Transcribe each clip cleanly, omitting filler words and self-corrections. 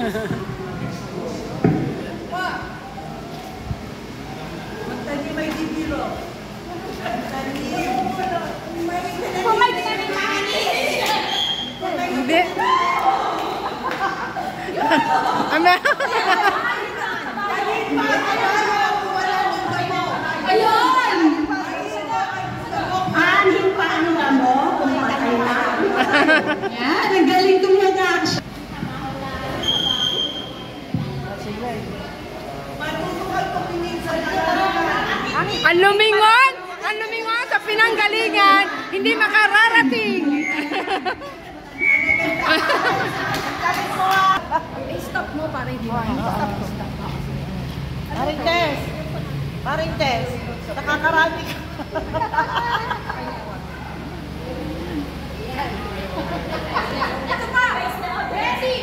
May dibiro. Hindi. Ama. Ayun! Anin pa ang mo? Pumatay na. Yan, ang galing kong mag-action. Ang lumingon sa pinanggalingan, hindi makararating. Stop mo para hindi mo. Paring test. Nakakarami ka. Ito pa! Ready!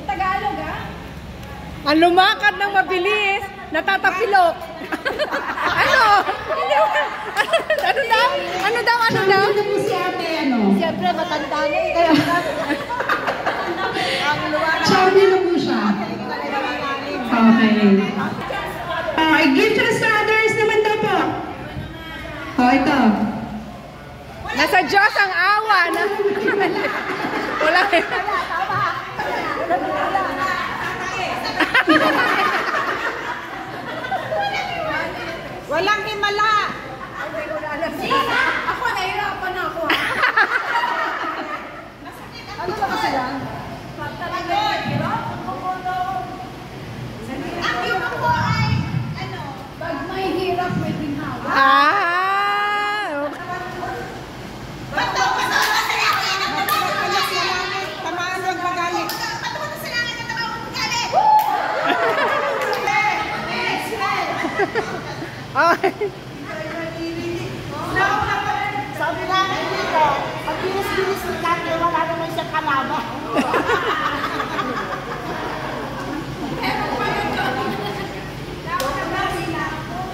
Tagalog, ha? Ang lumakad ng mabilis, natatapilok. Ano? Ano daw? Ano daw? Ano po si ate, ano? Siyempre, matanda na eh. Kaya Charmy na po siya. Okay. Give to the others naman daw po. Ito. nasa Diyos ang awa. Wala eh. Walang himala. Ako, nahirapan na ako. Ano ba kasi yan? Ang iba ko ay, ano? Pag may hirap, may ginhawa. Bato ka sa langit! Tamaan huwag magalit. Bato ka sa langit at tamaan huwag magalit. Sabi namin dito, pag bilis-bilis ni Kate, wala naman siya kalama.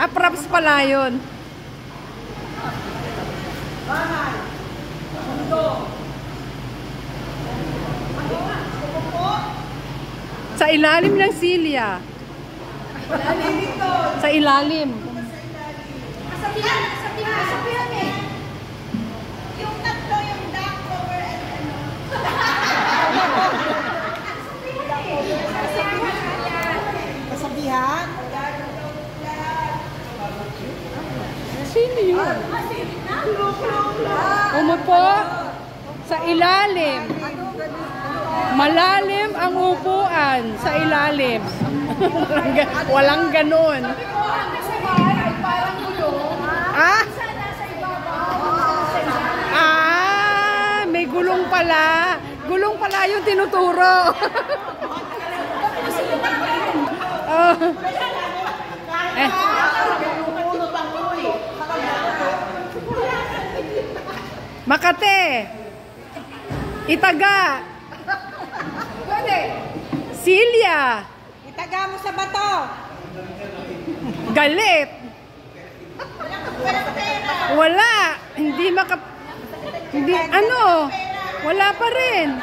Props pala yun. Sa ilalim ng silya. Sa ilalim. Sabihan eh. Yung tatlo, yung duck cover and ano. Kasabihan? Sino yun? Umupo sa ilalim. Malalim ang upuan sa ilalim. Walang ganun. May gulong pala. Gulong pala yung tinuturo. Makate. Itaga. Silya. Itaga mo sa bato. Galit. Wala. Hindi hindi, ano? Wala pa rin.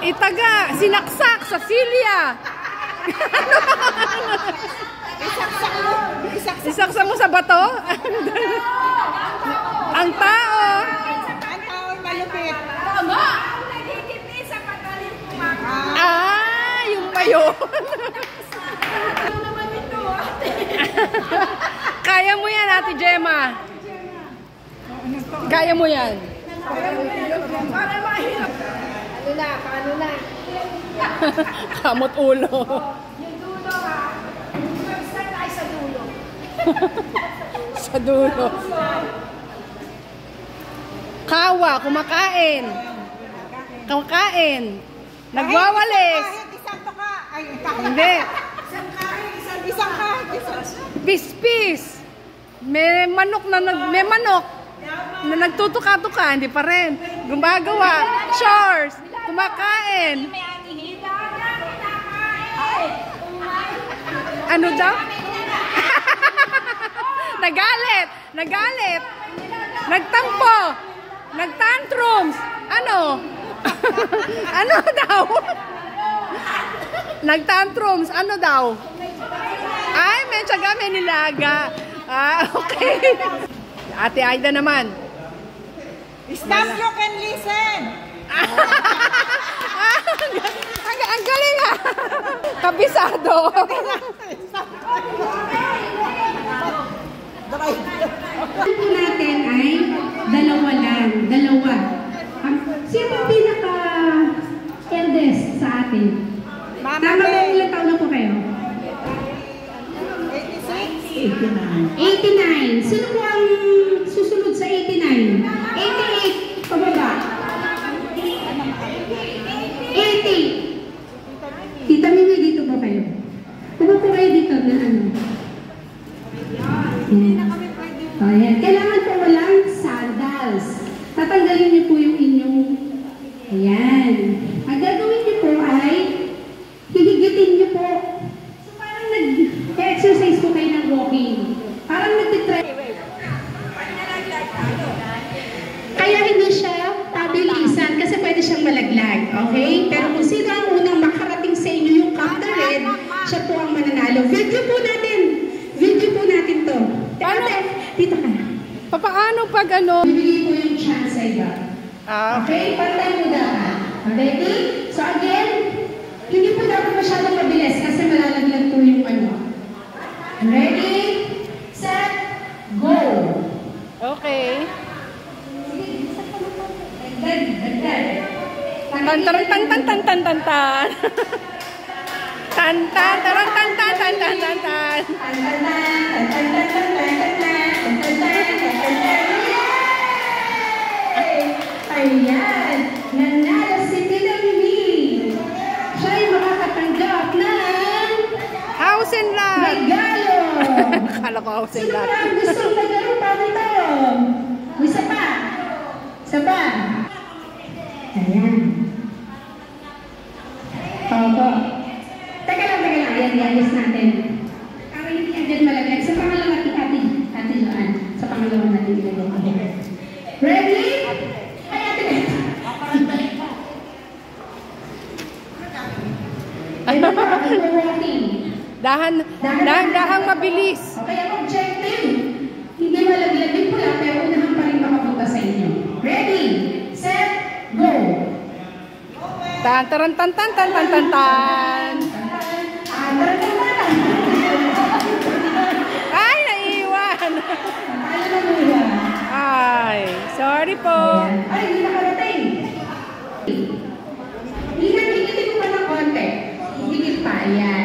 Itaga. Sinaksak sa silya. Isaksak mo sa bato? Ang tao. Ang tao malupit. Tama. Yung payo. Kaya mo yan, Ate Gemma. Kaya mo yan. Para mahirap. Paano na? Kamot ulo. Yung dulo ha. Mag-start tayo sa dulo. Sa dulo. Kawa, kumakain. Kumakain. Nagwawalis. Hindi. Isang kahit. Pispis. May manok na nagtutuka-tuka, hindi pa rin. Gumagawa. Chores. Kumakain. Ano daw? Nagalit. Nagtampo. Nagtantrums. Ano? Ano daw? Nag-tantrums. Ano daw? Ay, may tiyaga, may nilaga. Ah, okay. Ate Aida naman. Stop, you can listen. Ang galing ah. Kabisado. po natin ay dalawa lang. Dalawa. Sino ang pinaka-eldest sa atin? Mama Tama ba May. ilang taon na po kayo? 86. 89. Sino po ang susunod sa 89? 88. Pababa. 80. Tita Mimi, dito po kayo. Ano po kayo dito na ano? Ayan. Kailangan po walang sandals. Tatanggalin niyo po yung inyong ayan. Ang gagawin niyo po ay hihigitin niyo po. So parang nag-exercise po kayo ng walking. Parang nag-try. Kaya hindi siya pabilisan kasi pwede siyang malaglag. Okay? Pero kung sino ang unang makarating sa inyo yung cup the red, siya po ang mananalo. Video po natin. Video po natin to. Paano? Dito ka. Paano pag ano? Bibigay po yung chance sa iba. Okay? Pantay mo dapat. Ready? So again, hindi po dapat masyadong mabilis kasi malalaglag po yung ano. Ready? Set? Go! Okay. Dagdag. Tan tan tan tan tan tan tan tan. Tan tan tan tan tan tan tan tan tan. Ayan! Nanalo si Tita Mimi! Siya ay makakatanggap ng House and lot. regalo! Akala ko house and Sino lot. na ang gustong nagkaroon pa dito? Isa pa! Isa pa! Ayan. Opo. Teka lang. Ayan, i-alis natin. Para hindi yan dyan malaglag. Sa pangalawa, Ate Joanne. Sa pangalawa natin ilagay. Ready? Ay, Ate Beth. Ito pa, walking. Dahang mabilis. Okay, ang objective. Hindi malaglag yung pula, pero unahan pa rin makapunta sa inyo. Ready? Set? Go! Tan tan tan tan tan tan tan tan. Ay, naiiwan. Ay, sorry po. Ay, hindi nakarating. Hinag-hinag ko pa ng konti. Higit pa, yan.